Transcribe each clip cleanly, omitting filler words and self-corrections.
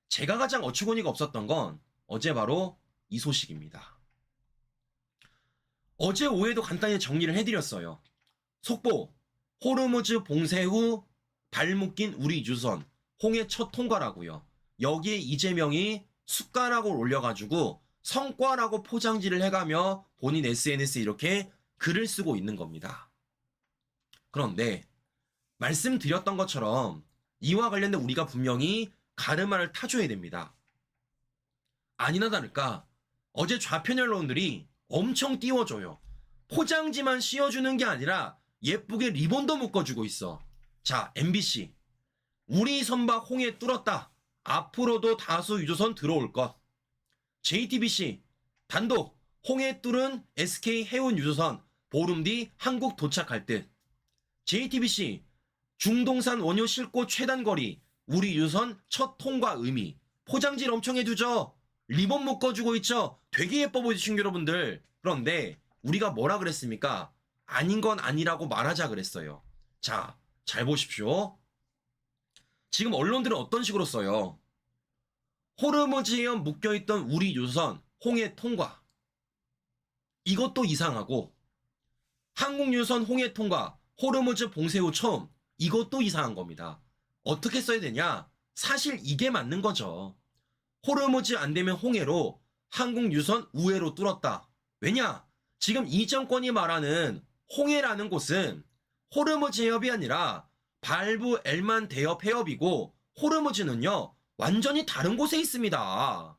제가 가장 어처구니가 없었던 건 어제 바로 이 소식입니다. 어제 오후에도 간단히 정리를 해드렸어요. 속보, 호르무즈 봉쇄 후 발묶인 우리 유선, 홍해 첫 통과라고요. 여기에 이재명이 숟가락을 올려가지고 성과라고 포장지를 해가며 본인 SNS에 이렇게 글을 쓰고 있는 겁니다. 그런데 말씀드렸던 것처럼 이와 관련된 우리가 분명히 가르마를 타줘야 됩니다. 아니나 다를까 어제 좌편 언론들이 엄청 띄워줘요. 포장지만 씌워주는 게 아니라 예쁘게 리본도 묶어주고 있어. 자, MBC. 우리 선박 홍해 뚫었다. 앞으로도 다수 유조선 들어올 것. JTBC. 단독. 홍해 뚫은 SK 해운 유조선 보름 뒤 한국 도착할 듯. JTBC. 중동산 원유 싣고 최단 거리. 우리 유선 첫 통과 의미. 포장지를 엄청 해주죠. 리본 묶어주고 있죠. 되게 예뻐 보이시죠, 여러분들. 그런데 우리가 뭐라 그랬습니까? 아닌 건 아니라고 말하자 그랬어요. 자, 잘 보십시오. 지금 언론들은 어떤 식으로 써요? 호르무즈에 묶여있던 우리 유선 홍해 통과. 이것도 이상하고 한국 유선 홍해 통과 호르무즈 봉쇄 후 처음. 이것도 이상한 겁니다. 어떻게 써야 되냐? 사실 이게 맞는 거죠. 호르무즈 안 되면 홍해로 한국 유선 우회로 뚫었다. 왜냐? 지금 이 정권이 말하는 홍해라는 곳은 호르무즈 해협이 아니라 발브 엘만 대협 해협이고 호르무즈는요 완전히 다른 곳에 있습니다.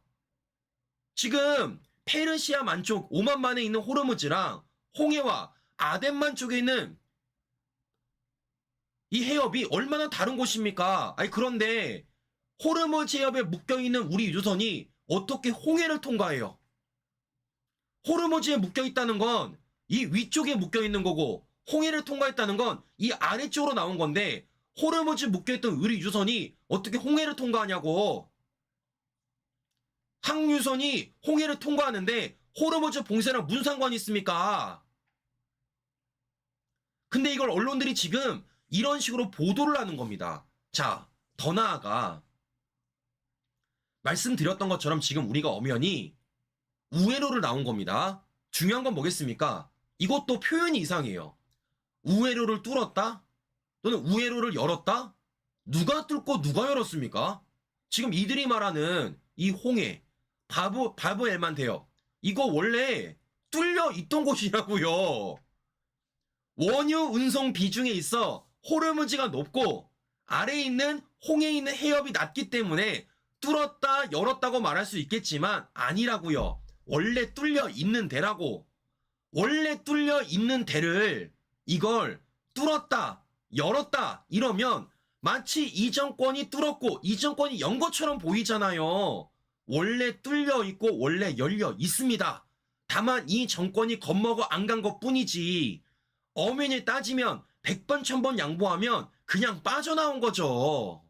지금 페르시아 만쪽 오만만에 있는 호르무즈랑 홍해와 아덴만 쪽에 있는 이 해협이 얼마나 다른 곳입니까? 아니 그런데 호르무즈 해협에 묶여있는 우리 유선이 어떻게 홍해를 통과해요? 호르무즈에 묶여있다는 건 이 위쪽에 묶여있는 거고 홍해를 통과했다는 건 이 아래쪽으로 나온 건데 호르무즈 묶여있던 우리 유선이 어떻게 홍해를 통과하냐고. 항유선이 홍해를 통과하는데 호르무즈 봉쇄랑 무슨 상관이 있습니까? 근데 이걸 언론들이 지금 이런 식으로 보도를 하는 겁니다. 자, 더 나아가 말씀드렸던 것처럼 지금 우리가 엄연히 우회로를 나온 겁니다. 중요한 건 뭐겠습니까? 이것도 표현이 이상해요. 우회로를 뚫었다? 또는 우회로를 열었다? 누가 뚫고 누가 열었습니까? 지금 이들이 말하는 이 홍해, 바브 엘만 대협, 이거 원래 뚫려 있던 곳이라고요. 원유 운송 비중에 있어 호르무즈가 높고 아래에 있는 홍해에 있는 해협이 낮기 때문에 뚫었다 열었다고 말할 수 있겠지만 아니라고요. 원래 뚫려 있는 데라고. 원래 뚫려 있는 데를 이걸 뚫었다 열었다 이러면 마치 이 정권이 뚫었고 이 정권이 연 것처럼 보이잖아요. 원래 뚫려 있고 원래 열려 있습니다. 다만 이 정권이 겁먹어 안 간 것뿐이지 엄연히 따지면 100번 1000번 양보하면 그냥 빠져나온 거죠.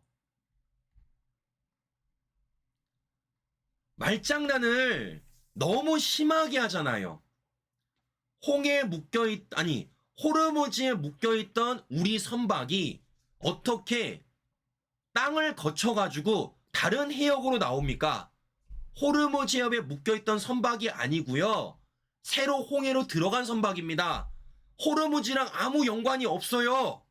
말장난을 너무 심하게 하잖아요. 호르무즈에 묶여있던 우리 선박이 어떻게 땅을 거쳐가지고 다른 해역으로 나옵니까? 호르무즈 해협에 묶여있던 선박이 아니고요. 새로 홍해로 들어간 선박입니다. 호르무즈랑 아무 연관이 없어요.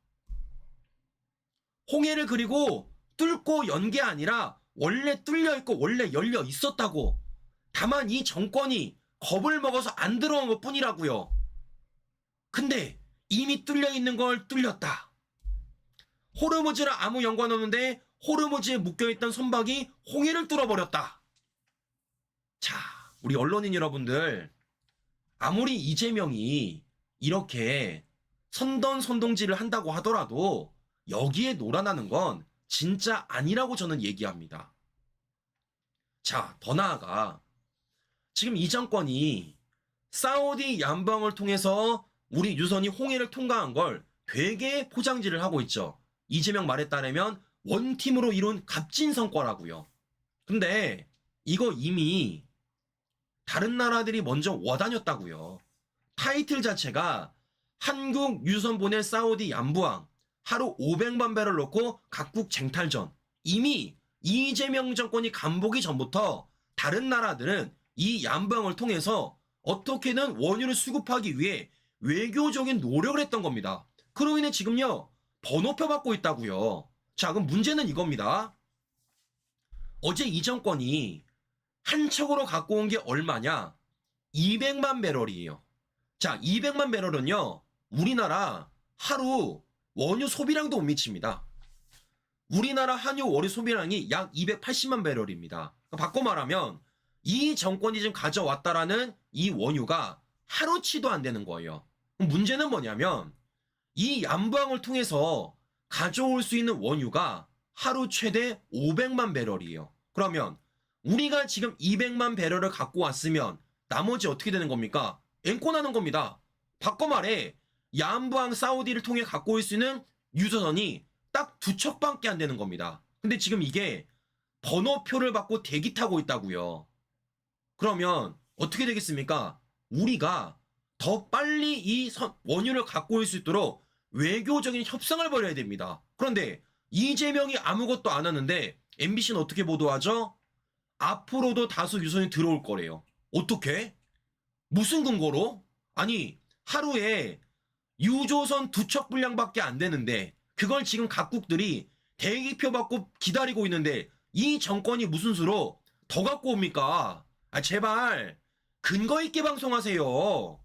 홍해를 그리고 뚫고 연 게 아니라 원래 뚫려있고 원래 열려 있었다고. 다만 이 정권이 겁을 먹어서 안 들어온 것 뿐이라고요. 근데 이미 뚫려있는 걸 뚫렸다. 호르무즈랑 아무 연관 없는데 호르무즈에 묶여있던 선박이 홍해를 뚫어버렸다. 자, 우리 언론인 여러분들, 아무리 이재명이 이렇게 선동질을 한다고 하더라도 여기에 놀아나는 건 진짜 아니라고 저는 얘기합니다. 자, 더 나아가 지금 이 정권이 사우디 양방을 통해서 우리 유선이 홍해를 통과한 걸 되게 포장지를 하고 있죠. 이재명 말에 따르면 원팀으로 이룬 값진 성과라고요. 근데 이거 이미 다른 나라들이 먼저 와다녔다고요. 타이틀 자체가 한국 유선 보낼 사우디 양부항 하루 500만 배럴 넣고 각국 쟁탈전. 이미 이재명 정권이 간보기 전부터 다른 나라들은 이 양방을 통해서 어떻게든 원유를 수급하기 위해 외교적인 노력을 했던 겁니다. 그로 인해 지금요, 번호표 받고 있다고요. 자, 그럼 문제는 이겁니다. 어제 이 정권이 한 척으로 갖고 온 게 얼마냐? 200만 배럴이에요. 자, 200만 배럴은요, 우리나라 하루 원유 소비량도 못 미칩니다. 우리나라 한유 원유 소비량이 약 280만 배럴입니다. 바꿔 말하면 이 정권이 지금 가져왔다라는 이 원유가 하루치도 안 되는 거예요. 문제는 뭐냐면 이 양부항을 통해서 가져올 수 있는 원유가 하루 최대 500만 배럴이에요. 그러면 우리가 지금 200만 배럴을 갖고 왔으면 나머지 어떻게 되는 겁니까? 앵꼬나는 겁니다. 바꿔 말해 양부항 사우디를 통해 갖고 올 수 있는 유조선이 딱 2척밖에 안 되는 겁니다. 근데 지금 이게 번호표를 받고 대기 타고 있다고요. 그러면 어떻게 되겠습니까? 우리가 더 빨리 이 원유를 갖고 올 수 있도록 외교적인 협상을 벌여야 됩니다. 그런데 이재명이 아무것도 안 하는데 MBC는 어떻게 보도하죠? 앞으로도 다수 유선이 들어올 거래요. 어떻게? 무슨 근거로? 아니, 하루에 유조선 2척 분량밖에 안 되는데 그걸 지금 각국들이 대기표 받고 기다리고 있는데 이 정권이 무슨 수로 더 갖고 옵니까? 아, 제발 근거 있게 방송하세요.